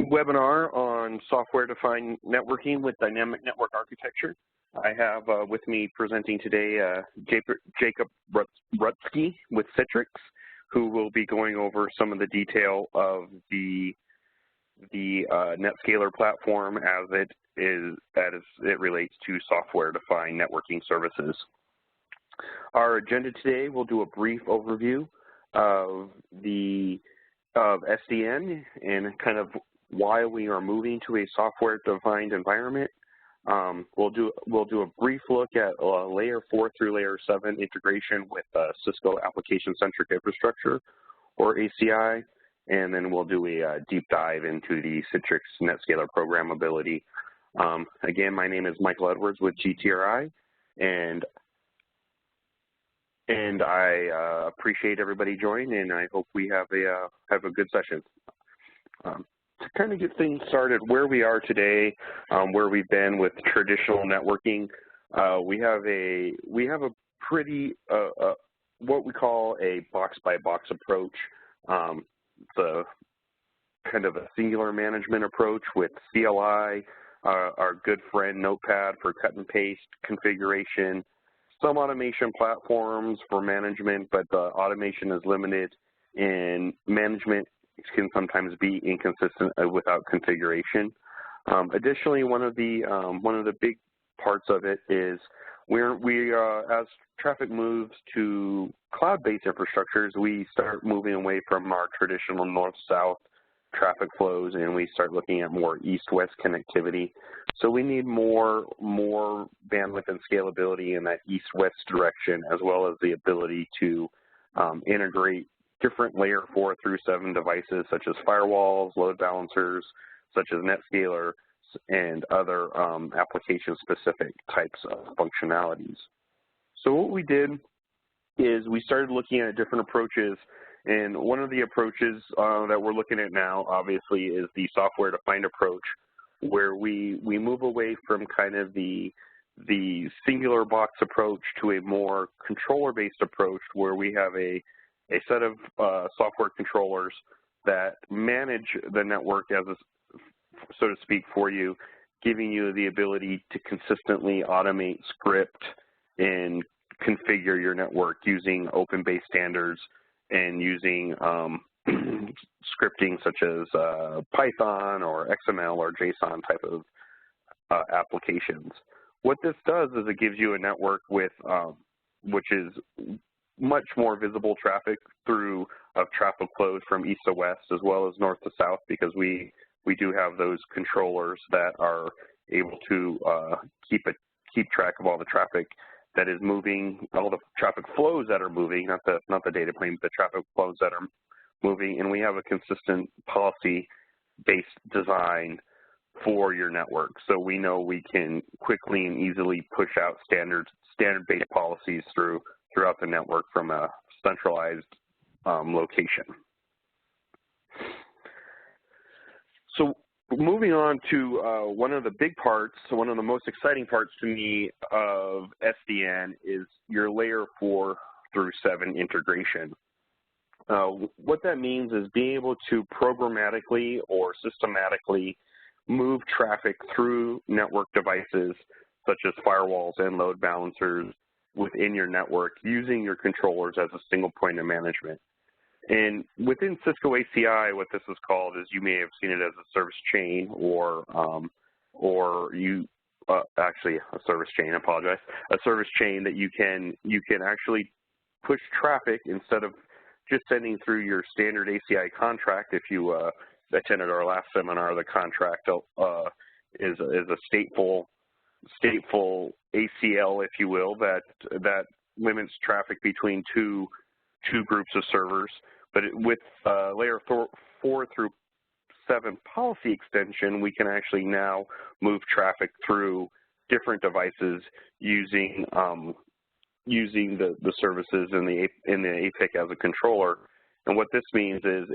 webinar on software-defined networking with dynamic network architecture. I have with me presenting today Jacob Rutski with Citrix, who will be going over some of the detail of the Netscaler platform as it relates to software-defined networking services. Our agenda today will do a brief overview of SDN and kind of why we are moving to a software-defined environment. We'll do a brief look at layer 4 through layer 7 integration with Cisco application-centric infrastructure, or ACI, and then we'll do a deep dive into the Citrix Netscaler programmability. Again, my name is Michael Edwards with GTRI, and I appreciate everybody joining, and I hope we have a good session. To kind of get things started, where we are today, where we've been with traditional networking, we have a pretty what we call a box-by-box approach. The kind of a singular management approach with CLI, our good friend Notepad for cut and paste configuration, some automation platforms for management, but the automation is limited, and management can sometimes be inconsistent without configuration. Additionally, one of the big parts of it is as traffic moves to cloud-based infrastructures, we start moving away from our traditional north-south traffic flows, and we start looking at more east-west connectivity. So we need more bandwidth and scalability in that east-west direction, as well as the ability to integrate different layer 4 through 7 devices, such as firewalls, load balancers, such as Netscaler, and other application-specific types of functionalities. So what we did is we started looking at different approaches, and one of the approaches that we're looking at now, obviously, is the software-defined approach, where we move away from kind of the singular box approach to a more controller-based approach, where we have a set of software controllers that manage the network as so to speak for you, giving you the ability to consistently automate, script, and configure your network using open-based standards and using scripting such as Python or XML or JSON type of applications. What this does is it gives you a network with which is much more visible traffic of traffic flows from east to west as well as north to south, because we do have those controllers that are able to keep track of all the traffic that is moving, all the traffic flows that are moving, not the data plane, but the traffic flows that are moving, and we have a consistent policy-based design for your network. So we know we can quickly and easily push out standard-based policies throughout the network from a centralized location. So moving on to one of the big parts, one of the most exciting parts to me of SDN is your layer 4 through 7 integration. What that means is being able to programmatically or systematically move traffic through network devices such as firewalls and load balancers within your network using your controllers as a single point of management. And within Cisco ACI, what this is called is, you may have seen it as a service chain, actually a service chain, I apologize, a service chain that you can actually push traffic instead of just sending through your standard ACI contract. If you attended our last seminar, the contract is a stateful ACL, if you will, that limits traffic between two groups of servers. But with layer 4 through 7 policy extension, we can actually now move traffic through different devices using the services in the APIC as a controller. And what this means is,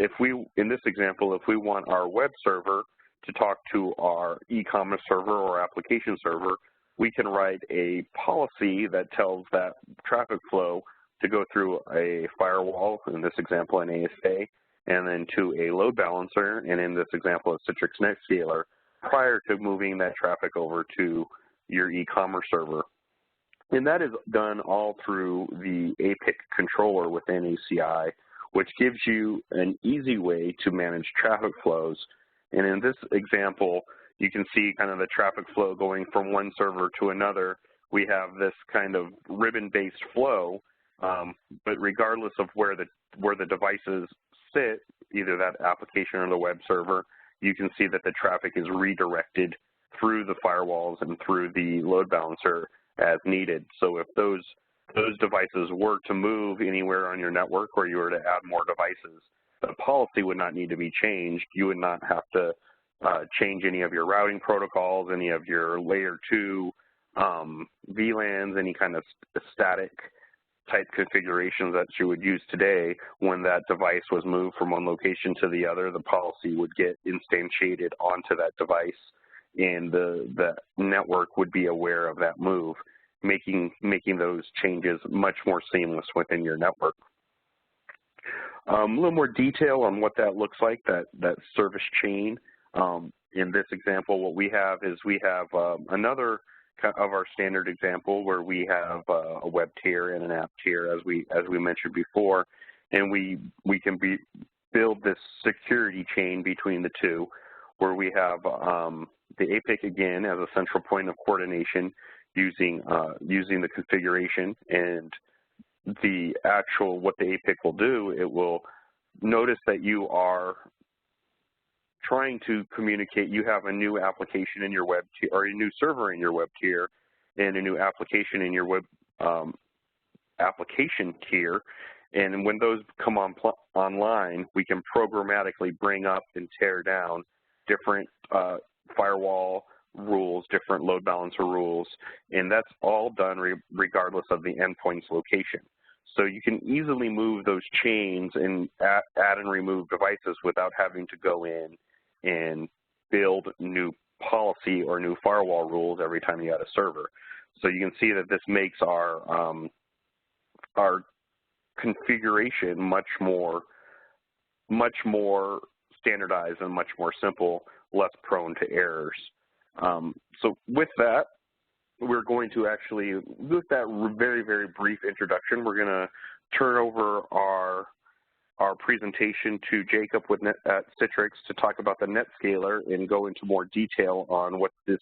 in this example, if we want our web server to talk to our e-commerce server or application server, we can write a policy that tells that traffic flow to go through a firewall, in this example an ASA, and then to a load balancer, and in this example, a Citrix Netscaler, prior to moving that traffic over to your e-commerce server. And that is done all through the APIC controller within ACI, which gives you an easy way to manage traffic flows. And in this example, you can see kind of the traffic flow going from one server to another. We have this kind of ribbon-based flow, but regardless of where the devices sit, either that application or the web server, you can see that the traffic is redirected through the firewalls and through the load balancer as needed. So if those devices were to move anywhere on your network, or you were to add more devices, the policy would not need to be changed. You would not have to change any of your routing protocols, any of your layer 2 VLANs, any kind of static type configurations that you would use today. When that device was moved from one location to the other, the policy would get instantiated onto that device, and the network would be aware of that move, making those changes much more seamless within your network. A little more detail on what that looks like, that service chain. In this example, what we have is we have another of our standard example where we have a web tier and an app tier, as we mentioned before, and we can build this security chain between the two, where we have the APIC again as a central point of coordination, using the configuration, and the actual what the APIC will do. It will notice that you are trying to communicate. You have a new application in your web tier, or a new server in your web tier, and a new application in your web application tier. And when those come online, we can programmatically bring up and tear down different firewall rules, different load balancer rules, and that's all done regardless of the endpoint's location. So you can easily move those chains and add and remove devices without having to go in and build new policy or new firewall rules every time you add a server. So you can see that this makes our configuration much more standardized and much more simple, less prone to errors. So with that, we're going to actually, with that very, very brief introduction, we're going to turn over our presentation to Jacob at Citrix to talk about the Netscaler and go into more detail on what this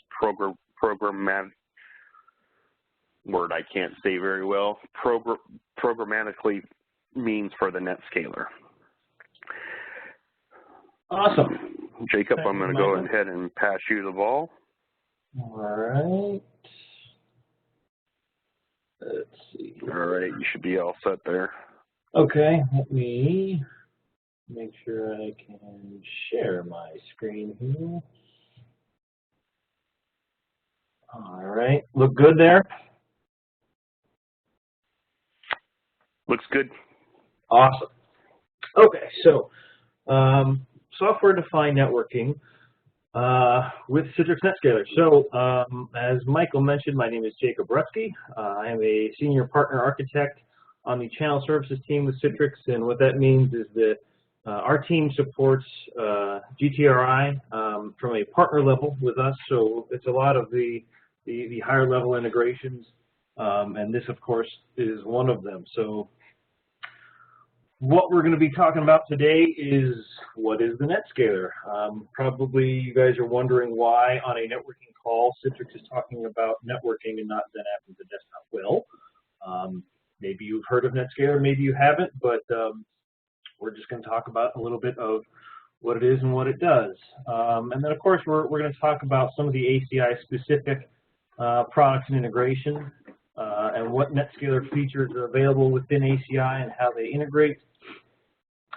word I can't say very well, programmatically means for the Netscaler. Awesome. Jacob, I'm going to go ahead and pass you the ball. All right. Let's see. All right, you should be all set there. Okay, let me make sure I can share my screen here. All right, look good there? Looks good. Awesome. Okay, so software-defined networking with Citrix Netscaler. So as Michael mentioned, my name is Jacob Rutski. I am a senior partner architect on the channel services team with Citrix, and what that means is that our team supports GTRI from a partner level with us, so it's a lot of the higher level integrations, and this of course is one of them. So what we're going to be talking about today is what is the Netscaler. Probably you guys are wondering why on a networking call Citrix is talking about networking and not ZenApp the desktop. Well, maybe you've heard of Netscaler, maybe you haven't, but we're just going to talk about a little bit of what it is and what it does. And then of course we're going to talk about some of the ACI specific products and integration and what Netscaler features are available within ACI and how they integrate.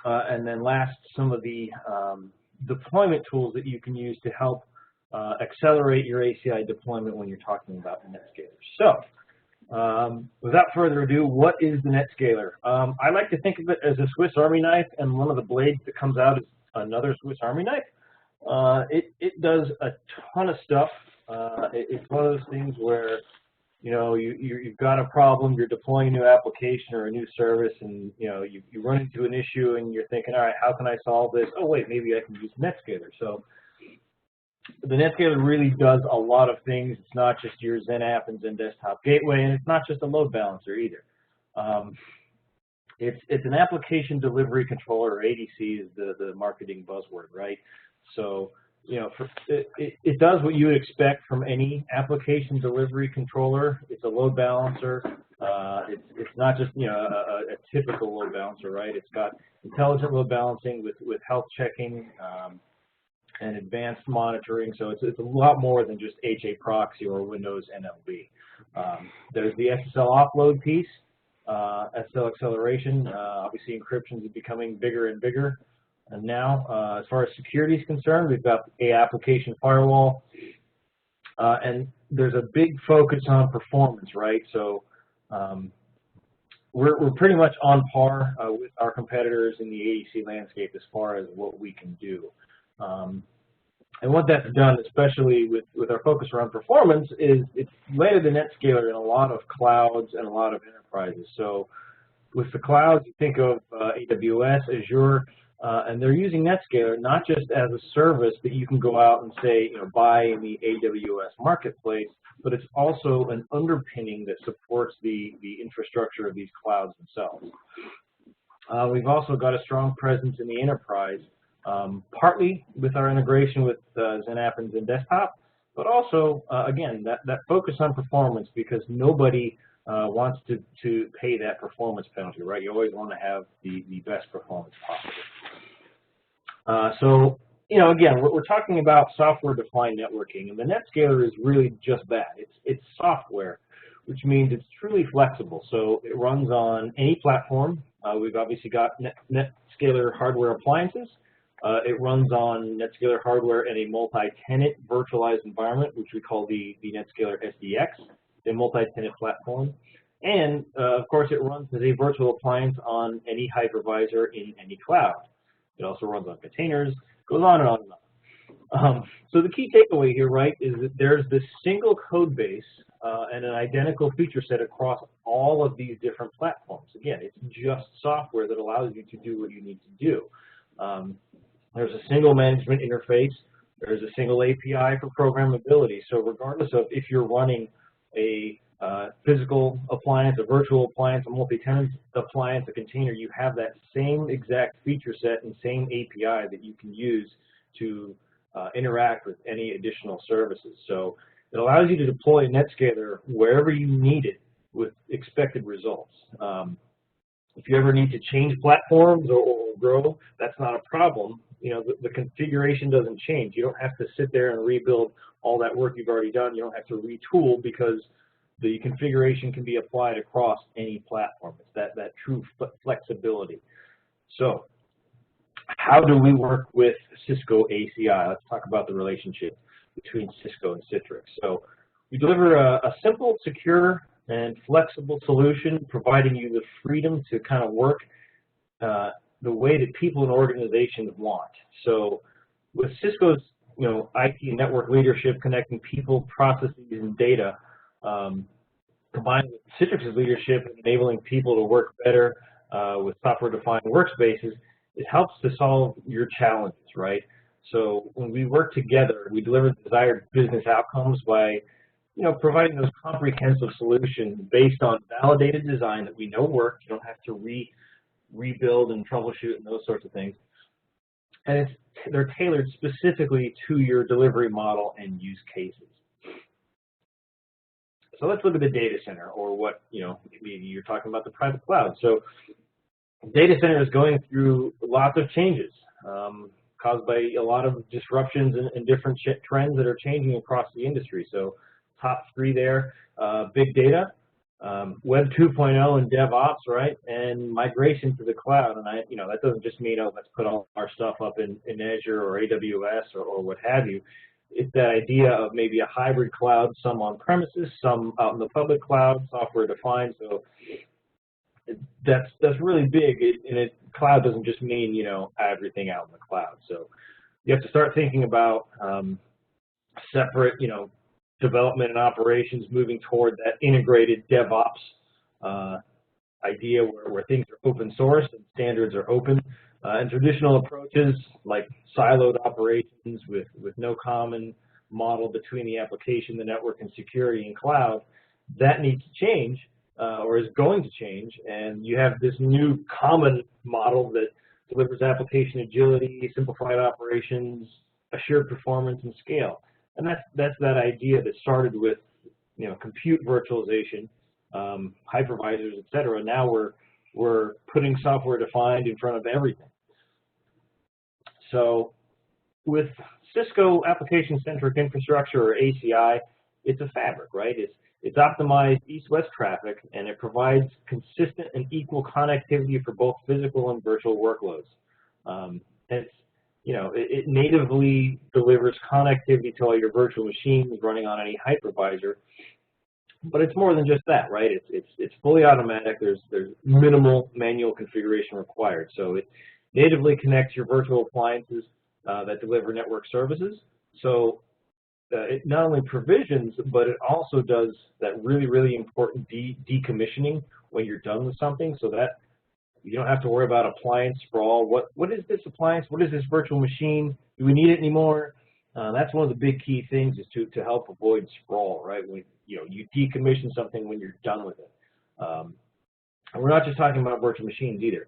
And then last, some of the deployment tools that you can use to help accelerate your ACI deployment when you're talking about Netscaler. So without further ado, what is the Netscaler? I like to think of it as a Swiss Army knife, and one of the blades that comes out is another Swiss Army knife. It does a ton of stuff. It's one of those things where you've got a problem, you're deploying a new application or a new service, and you run into an issue and you're thinking, all right, how can I solve this? Oh wait, maybe I can use Netscaler. So the Netscaler really does a lot of things. It's not just your Zen app and Zen desktop gateway, and it's not just a load balancer either. It's an application delivery controller, or ADC is the marketing buzzword, right? So it does what you would expect from any application delivery controller. It's a load balancer. It's not just a typical load balancer, right? It's got intelligent load balancing with health checking and advanced monitoring. So it's a lot more than just HA proxy or Windows NLB. There's the SSL offload piece, SSL acceleration. Obviously, encryption is becoming bigger and bigger. And now, as far as security is concerned, we've got a application firewall, and there's a big focus on performance, right? So we're pretty much on par with our competitors in the ADC landscape as far as what we can do. And what that's done, especially with our focus around performance, is it's landed the Netscaler in a lot of clouds and a lot of enterprises. So with the clouds, you think of AWS, Azure, and they're using Netscaler not just as a service that you can go out and say, buy in the AWS marketplace, but it's also an underpinning that supports the infrastructure of these clouds themselves. We've also got a strong presence in the enterprise, partly with our integration with Zen App and Zen Desktop, but also, again, that focus on performance, because nobody wants to pay that performance penalty, right? You always want to have the best performance possible. So, again, we're talking about software-defined networking, and the Netscaler is really just that. It's software, which means it's truly flexible. So it runs on any platform. We've obviously got Netscaler hardware appliances. It runs on Netscaler hardware in a multi-tenant virtualized environment, which we call the Netscaler SDX, a multi-tenant platform. And, of course, it runs as a virtual appliance on any hypervisor in any cloud. It also runs on containers, goes on and on and on. So the key takeaway here, right, is that there's this single code base and an identical feature set across all of these different platforms. Again, it's just software that allows you to do what you need to do. There's a single management interface. There's a single API for programmability. So regardless of if you're running a physical appliance, a virtual appliance, a multi-tenant appliance, a container, you have that same exact feature set and same API that you can use to interact with any additional services. So it allows you to deploy Netscaler wherever you need it with expected results. If you ever need to change platforms or grow, that's not a problem. The configuration doesn't change. You don't have to sit there and rebuild all that work you've already done. You don't have to retool, because the configuration can be applied across any platform. It's that true flexibility. So how do we work with Cisco ACI? Let's talk about the relationship between Cisco and Citrix. So we deliver a simple, secure, and flexible solution, providing you the freedom to kind of work the way that people and organizations want. So with Cisco's IT and network leadership, connecting people, processes, and data, combined with Citrix's leadership in enabling people to work better with software-defined workspaces, it helps to solve your challenges, right? So when we work together, we deliver desired business outcomes by providing those comprehensive solutions based on validated design that we know works. You don't have to rebuild and troubleshoot and those sorts of things. And they're tailored specifically to your delivery model and use cases. So let's look at the data center, or what, maybe you're talking about the private cloud. So data center is going through lots of changes caused by a lot of disruptions and different trends that are changing across the industry. So top three there, big data, Web 2.0 and DevOps, right, and migration to the cloud. And that doesn't just mean, let's put all our stuff up in Azure or AWS or what have you. It's that idea of maybe a hybrid cloud, some on premises, some out in the public cloud, software defined. So that's really big. Cloud doesn't just mean everything out in the cloud. So you have to start thinking about separate development and operations moving toward that integrated DevOps idea where things are open source and standards are open. And traditional approaches like siloed operations with no common model between the application, the network, and security and cloud, that needs to change or is going to change. And you have this new common model that delivers application agility, simplified operations, assured performance, and scale. And that's that idea that started with compute virtualization, hypervisors, et cetera. Now we're putting software defined in front of everything. So with Cisco application-centric infrastructure, or ACI, it's a fabric, right? It's optimized east-west traffic, and it provides consistent and equal connectivity for both physical and virtual workloads. It natively delivers connectivity to all your virtual machines running on any hypervisor. But it's more than just that, right? It's fully automatic. There's minimal manual configuration required. So it natively connects your virtual appliances that deliver network services. So it not only provisions, but it also does that really, really important decommissioning when you're done with something, so that you don't have to worry about appliance sprawl. What is this appliance? What is this virtual machine? Do we need it anymore? That's one of the big key things, is to help avoid sprawl, right? When you decommission something when you're done with it. And we're not just talking about virtual machines either.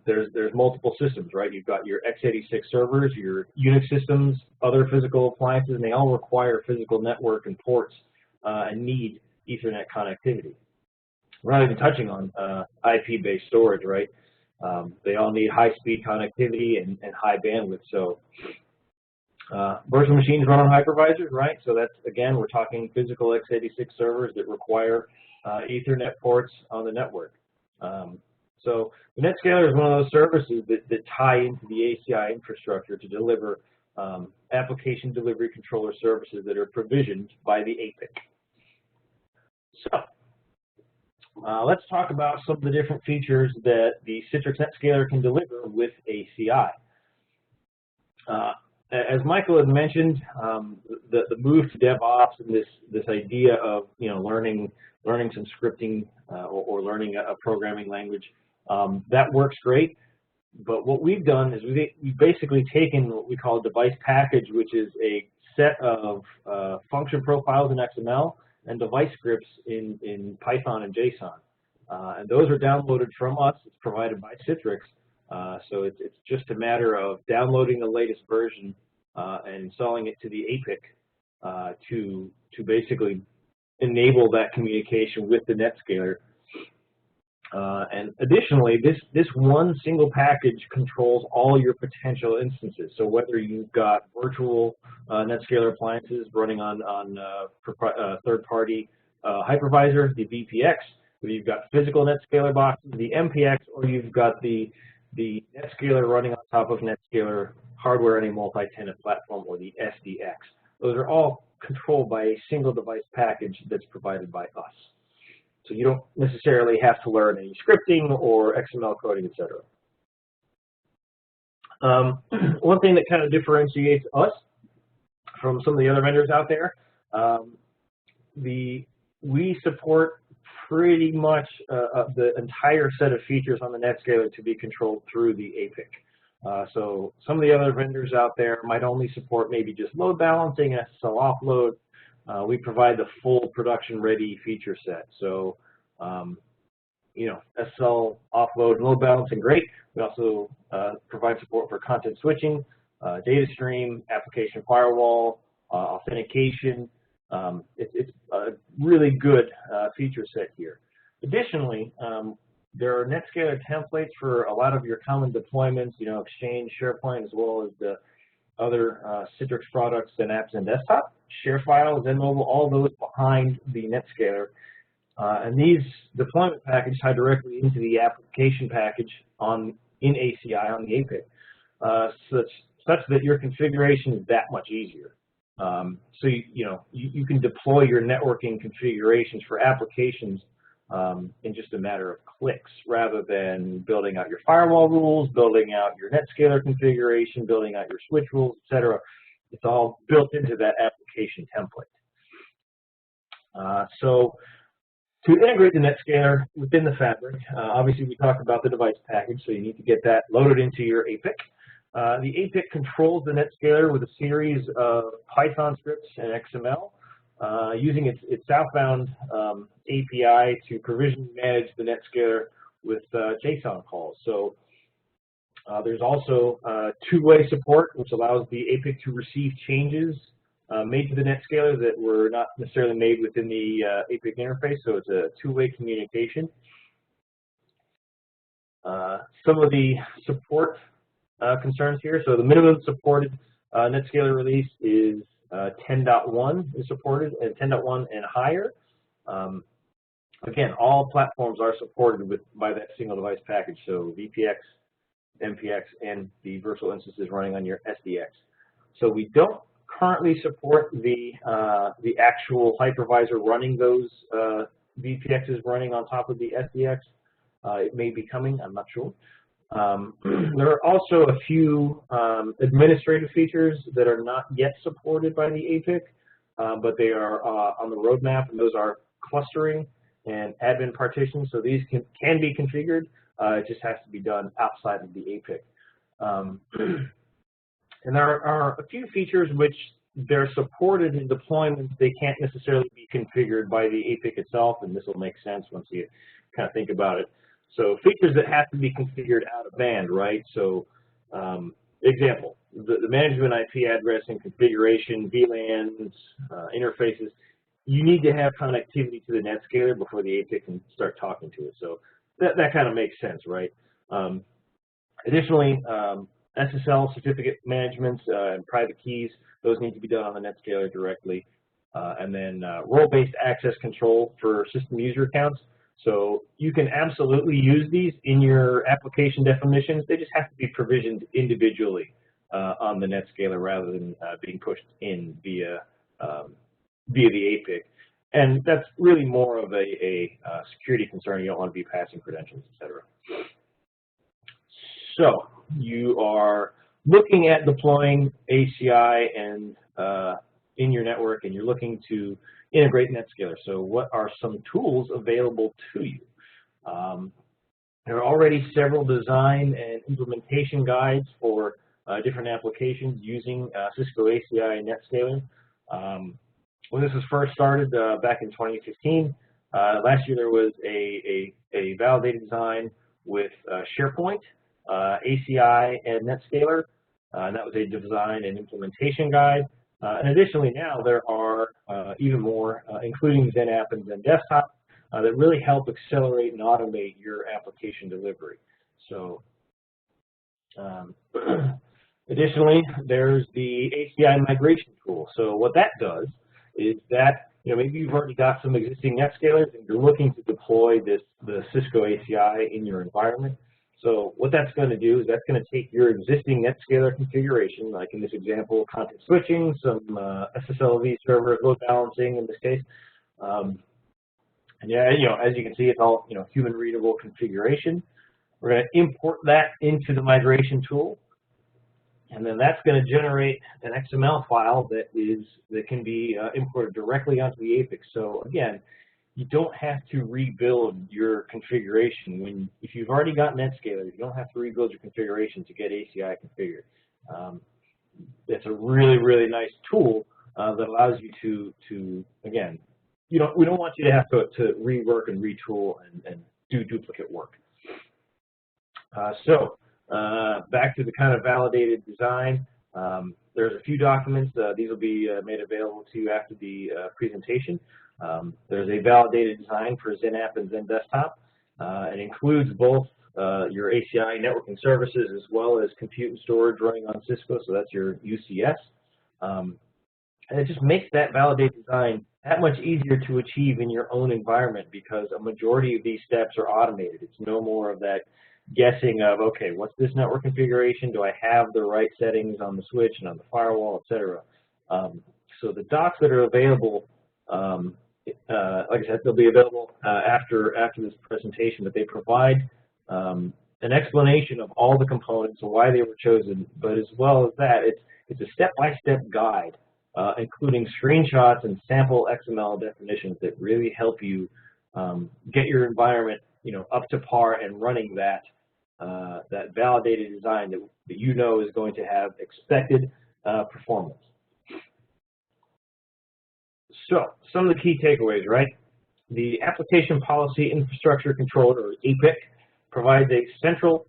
There's multiple systems, right? You've got your x86 servers, your Unix systems, other physical appliances, and they all require physical network and ports and need Ethernet connectivity. We're not even touching on IP-based storage, right? They all need high-speed connectivity and high bandwidth. So virtual machines run on hypervisors, right? So that's, again, we're talking physical x86 servers that require Ethernet ports on the network. So the Netscaler is one of those services that tie into the ACI infrastructure to deliver application delivery controller services that are provisioned by the APIC. So let's talk about some of the different features that the Citrix Netscaler can deliver with ACI. As Michael had mentioned, the move to DevOps and this idea of learning some scripting or learning a programming language, that works great. But what we've done is we've basically taken what we call a device package, which is a set of function profiles in XML and device scripts in Python and JSON. And those are downloaded from us. It's provided by Citrix. So it's just a matter of downloading the latest version and installing it to the APIC to basically enable that communication with the Netscaler. And additionally, this one single package controls all your potential instances. So whether you've got virtual Netscaler appliances running on third-party hypervisor, the VPX, whether you've got physical Netscaler boxes, the MPX, or you've got the Netscaler running on top of Netscaler hardware in a multi-tenant platform, or the SDX. Those are all controlled by a single device package that's provided by us. So you don't necessarily have to learn any scripting or XML coding, etc. One thing that kind of differentiates us from some of the other vendors out there, we support pretty much the entire set of features on the Netscaler to be controlled through the APIC. So some of the other vendors out there might only support maybe just load balancing, SSL offload. We provide the full production-ready feature set. So, SSL offload and load balancing, great. We also provide support for content switching, data stream, application firewall, authentication. It's a really good feature set here. Additionally, there are Netscaler templates for a lot of your common deployments, Exchange, SharePoint, as well as the other Citrix products and apps and desktop, ShareFile, ZenMobile, all those behind the Netscaler. And these deployment packages tie directly into the application package in ACI on the APIC, such that your configuration is that much easier. So you can deploy your networking configurations for applications in just a matter of clicks, rather than building out your firewall rules, building out your Netscaler configuration, building out your switch rules, etc. It's all built into that application template. So to integrate the Netscaler within the fabric, obviously we talked about the device package, so you need to get that loaded into your APIC. The APIC controls the Netscaler with a series of Python scripts and XML, using its southbound API to provision and manage the Netscaler with JSON calls. So there's also two-way support, which allows the APIC to receive changes made to the Netscaler that were not necessarily made within the APIC interface, so it's a two-way communication. Some of the support concerns here. So the minimum supported Netscaler release is 10.1 is supported, and 10.1 and higher. Again, all platforms are supported by that single device package, so VPX, MPX, and the virtual instances running on your SDX. So we don't currently support the actual hypervisor running those VPXs running on top of the SDX. It may be coming, I'm not sure. There are also a few administrative features that are not yet supported by the APIC, but they are on the roadmap, and those are clustering and admin partitions. So these can be configured. It just has to be done outside of the APIC. And there are a few features which they're supported in deployments. They can't necessarily be configured by the APIC itself, and this will make sense once you kind of think about it. So features that have to be configured out of band, right? So example, the management IP address and configuration, VLANs, interfaces, you need to have connectivity to the Netscaler before the APIC can start talking to it. So that kind of makes sense, right? Additionally, SSL certificate management and private keys, those need to be done on the Netscaler directly. And then role-based access control for system user accounts. So you can absolutely use these in your application definitions. They just have to be provisioned individually on the Netscaler rather than being pushed in via the APIC. And that's really more of a security concern. You don't want to be passing credentials, et cetera. So you are looking at deploying ACI and in your network, and you're looking to integrate Netscaler. So what are some tools available to you? There are already several design and implementation guides for different applications using Cisco ACI and Netscaler. When this was first started back in 2015, last year there was a validated design with SharePoint, ACI, and Netscaler, and that was a design and implementation guide. And additionally, now there are even more, including XenApp and XenDesktop, that really help accelerate and automate your application delivery. So, additionally, there's the ACI migration tool. So what that does is that, maybe you've already got some existing Netscalers and you're looking to deploy the Cisco ACI in your environment. So what that's going to do is that's going to take your existing Netscaler configuration, like in this example, content switching, some SSLV server load balancing in this case. And yeah, as you can see, it's all human readable configuration. We're going to import that into the migration tool, and then that's going to generate an XML file that can be imported directly onto the APIC. So again, you don't have to rebuild your configuration. If you've already got Netscaler, you don't have to rebuild your configuration to get ACI configured. It's a really, really nice tool that allows you to again, we don't want you to have to rework and retool and do duplicate work. So back to the kind of validated design. There's a few documents. These will be made available to you after the presentation. There's a validated design for XenApp and XenDesktop. It includes both your ACI networking services as well as compute and storage running on Cisco, so that's your UCS. And it just makes that validated design that much easier to achieve in your own environment because a majority of these steps are automated. It's no more of that guessing of, okay, what's this network configuration? Do I have the right settings on the switch and on the firewall, et cetera? So the docs that are available, like I said, they'll be available after this presentation, but they provide an explanation of all the components and why they were chosen, but as well as that, it's a step-by-step guide including screenshots and sample XML definitions that really help you get your environment, up to par and running that validated design that you know is going to have expected performance. So, some of the key takeaways, right? The Application Policy Infrastructure Controller, or APIC, provides a central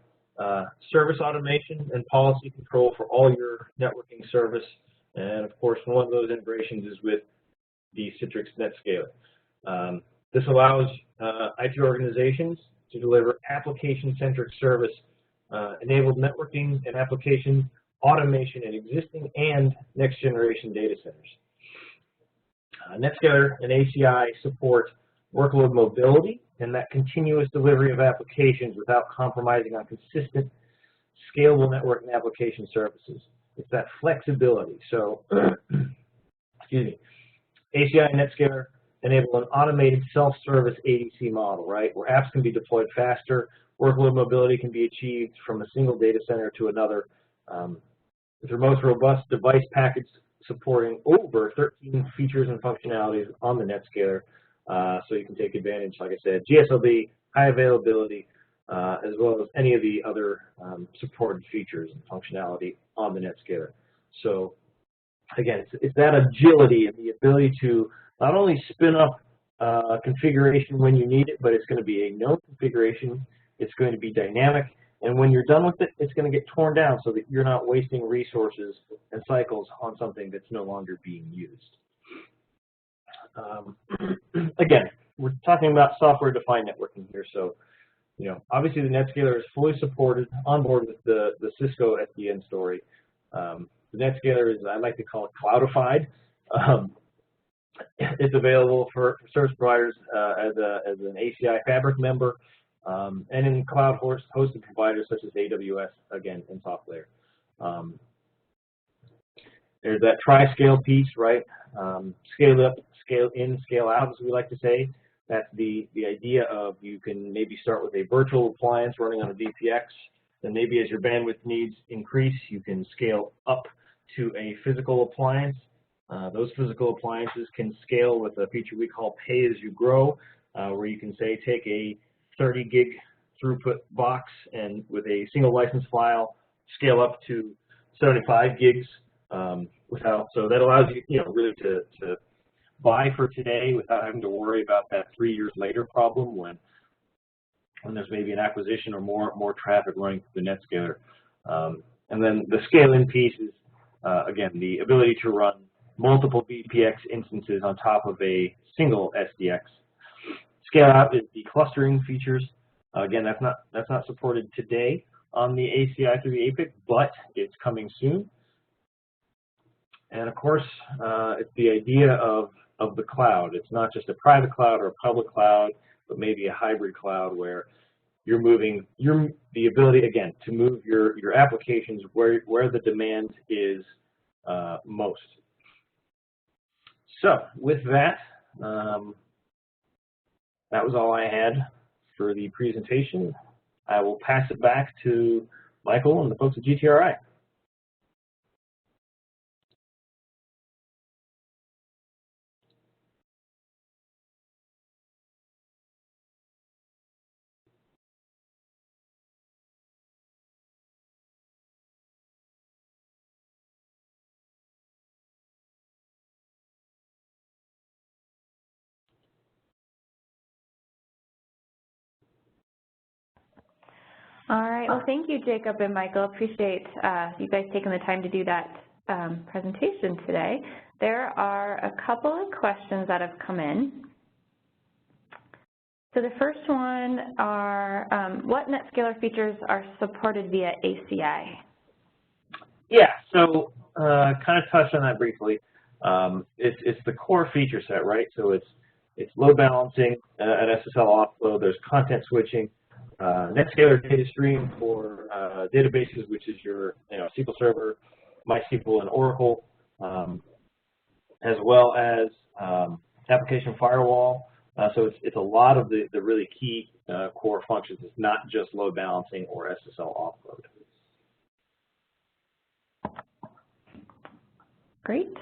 service automation and policy control for all your networking service. And of course, one of those integrations is with the Citrix Netscaler. This allows IT organizations to deliver application-centric service, enabled networking and application automation in existing and next-generation data centers. Netscaler and ACI support workload mobility and that continuous delivery of applications without compromising on consistent, scalable network and application services. It's that flexibility. So, excuse me, ACI and Netscaler enable an automated self-service ADC model, right, where apps can be deployed faster, workload mobility can be achieved from a single data center to another. It's the most robust device package supporting over 13 features and functionalities on the Netscaler, so you can take advantage, like I said, GSLB, high availability, as well as any of the other supported features and functionality on the Netscaler. So again, it's that agility and the ability to not only spin up configuration when you need it, but it's going to be a known configuration, it's going to be dynamic, and when you're done with it, it's going to get torn down so that you're not wasting resources and cycles on something that's no longer being used. Again, we're talking about software-defined networking here, so obviously the Netscaler is fully supported on board with the Cisco SDN story. The Netscaler is, I like to call it, cloudified. It's available for service providers as an ACI Fabric member, and in cloud hosted providers such as AWS, again, in SoftLayer. There's that tri-scale piece, right? Scale up, scale in, scale out, as we like to say. That's the idea of you can maybe start with a virtual appliance running on a VPX, then maybe as your bandwidth needs increase, you can scale up to a physical appliance. Those physical appliances can scale with a feature we call pay-as-you-grow, where you can say take a 30 gig throughput box and with a single license file scale up to 75 gigs so that allows you, really to buy for today without having to worry about that 3 years later problem when there's maybe an acquisition or more traffic running through the Netscaler. And then the scale-in piece is, again, the ability to run multiple VPX instances on top of a single SDX. Scale-out is the clustering features. Again, that's not supported today on the ACI through the APIC, but it's coming soon. And of course, it's the idea of the cloud. It's not just a private cloud or a public cloud, but maybe a hybrid cloud where you're moving the ability, again, to move your applications where the demand is most. So with that, that was all I had for the presentation. I will pass it back to Michael and the folks at GTRI. All right. Well, thank you, Jacob and Michael. Appreciate you guys taking the time to do that presentation today. There are a couple of questions that have come in. So the first one are, what Netscaler features are supported via ACI? Yeah, so kind of touched on that briefly. It's the core feature set, right? So it's load balancing, an SSL offload, there's content switching, Netscaler data stream for databases, which is your SQL Server, MySQL, and Oracle, as well as application firewall. So it's a lot of the really key core functions. It's not just load balancing or SSL offload. Great.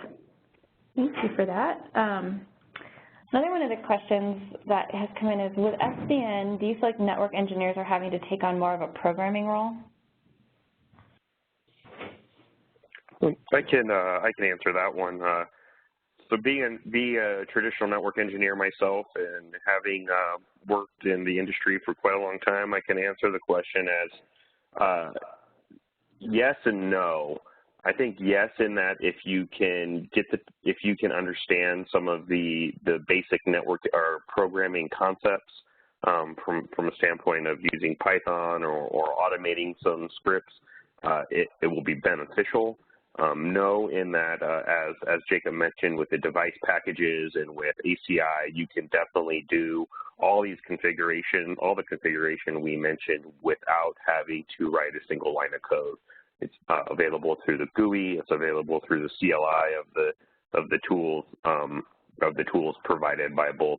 Thank you for that. Another one of the questions that has come in is, with SDN, do you feel like network engineers are having to take on more of a programming role? I can answer that one. So being a traditional network engineer myself and having worked in the industry for quite a long time, I can answer the question as yes and no. I think yes in that if you can understand some of the basic network or programming concepts from a standpoint of using Python or automating some scripts, it will be beneficial. No, in that, as Jacob mentioned, with the device packages and with ACI, you can definitely do all the configuration we mentioned without having to write a single line of code. It's available through the GUI. It's available through the CLI of the tools provided by both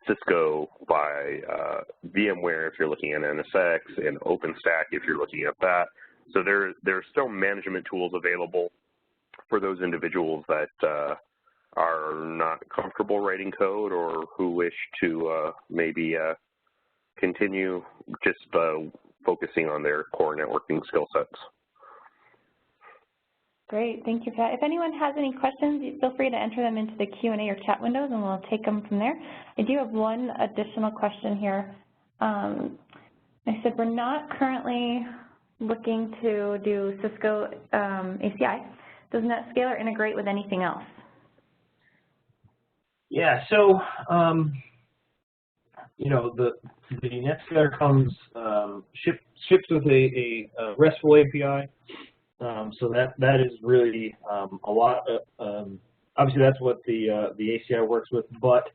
Cisco, by VMware if you're looking at NSX, and OpenStack if you're looking at that. So there's still management tools available for those individuals that are not comfortable writing code or who wish to maybe continue just focusing on their core networking skill sets. Great, thank you for that. If anyone has any questions, feel free to enter them into the Q&A or chat windows, and we'll take them from there. I do have one additional question here. I said we're not currently looking to do Cisco ACI. Does Netscaler integrate with anything else? Yeah, so you know, the Netscaler comes ships with a RESTful API. So that is really a lot. Obviously, that's what the ACI works with, but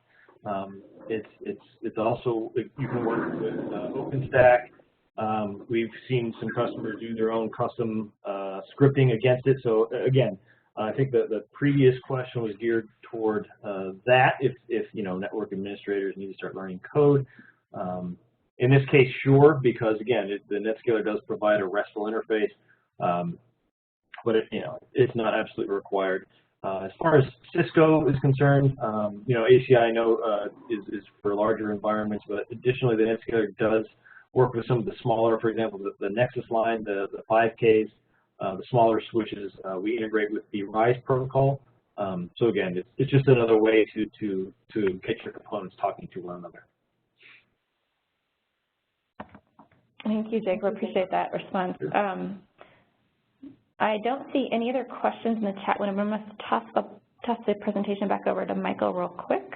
it's also, you can work with OpenStack. We've seen some customers do their own custom scripting against it. So again, I think the previous question was geared toward that. If you know, network administrators need to start learning code. In this case, sure, because again, the Netscaler does provide a RESTful interface. But it's not absolutely required. As far as Cisco is concerned, you know, ACI I know is for larger environments, but additionally the Netscaler does work with some of the smaller, for example, the Nexus line, the 5Ks, the smaller switches. We integrate with the RISE protocol. So again, it's just another way to get your components talking to one another. Thank you, Jake. I appreciate that response. I don't see any other questions in the chat window. I must toss the presentation back over to Michael real quick.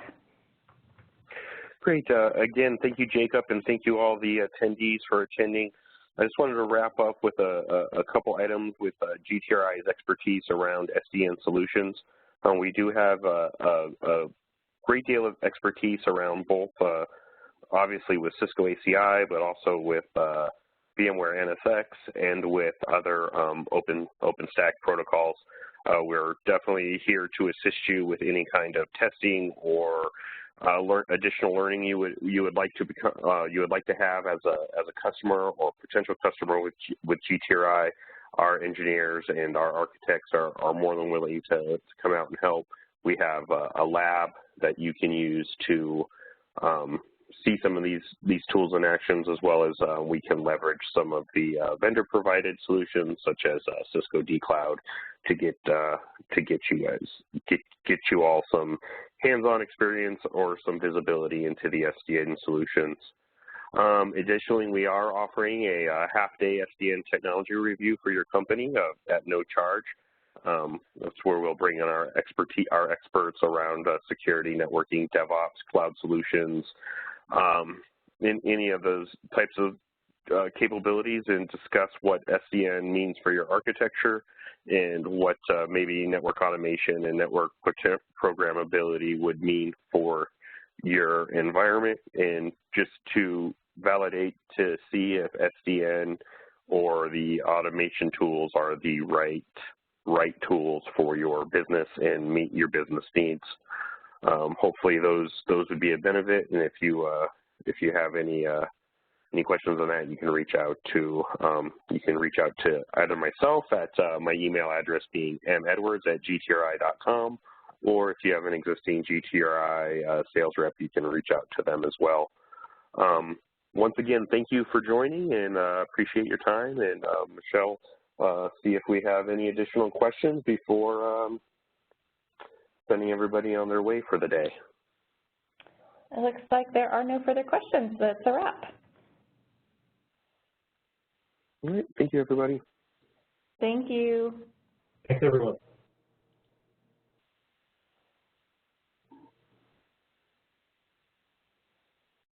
Great. Again, thank you, Jacob, and thank you all the attendees for attending. I just wanted to wrap up with a couple items with GTRI's expertise around SDN solutions. We do have a great deal of expertise around both, obviously with Cisco ACI, but also with VMware NSX and with other OpenStack protocols. We're definitely here to assist you with any kind of testing or additional learning you would like to have as a customer or potential customer with GTRI. Our engineers and our architects are more than willing to come out and help. We have a lab that you can use to see some of these tools in actions, as well as we can leverage some of the vendor-provided solutions, such as Cisco dCloud, to get you all some hands-on experience or some visibility into the SDN solutions. Additionally, we are offering a half-day SDN technology review for your company at no charge. That's where we'll bring in our experts around security, networking, DevOps, cloud solutions, in any of those types of capabilities, and discuss what SDN means for your architecture and what maybe network automation and network programmability would mean for your environment, and just to validate to see if SDN or the automation tools are the right tools for your business and meet your business needs. Hopefully those would be a benefit, and if you have any questions on that, you can reach out to either myself at my email address being medwards@gtri.com, or if you have an existing GTRI sales rep, you can reach out to them as well. Once again, thank you for joining, and appreciate your time. And Michelle, see if we have any additional questions before sending everybody on their way for the day. It looks like there are no further questions. That's a wrap. All right. Thank you, everybody. Thank you. Thanks, everyone.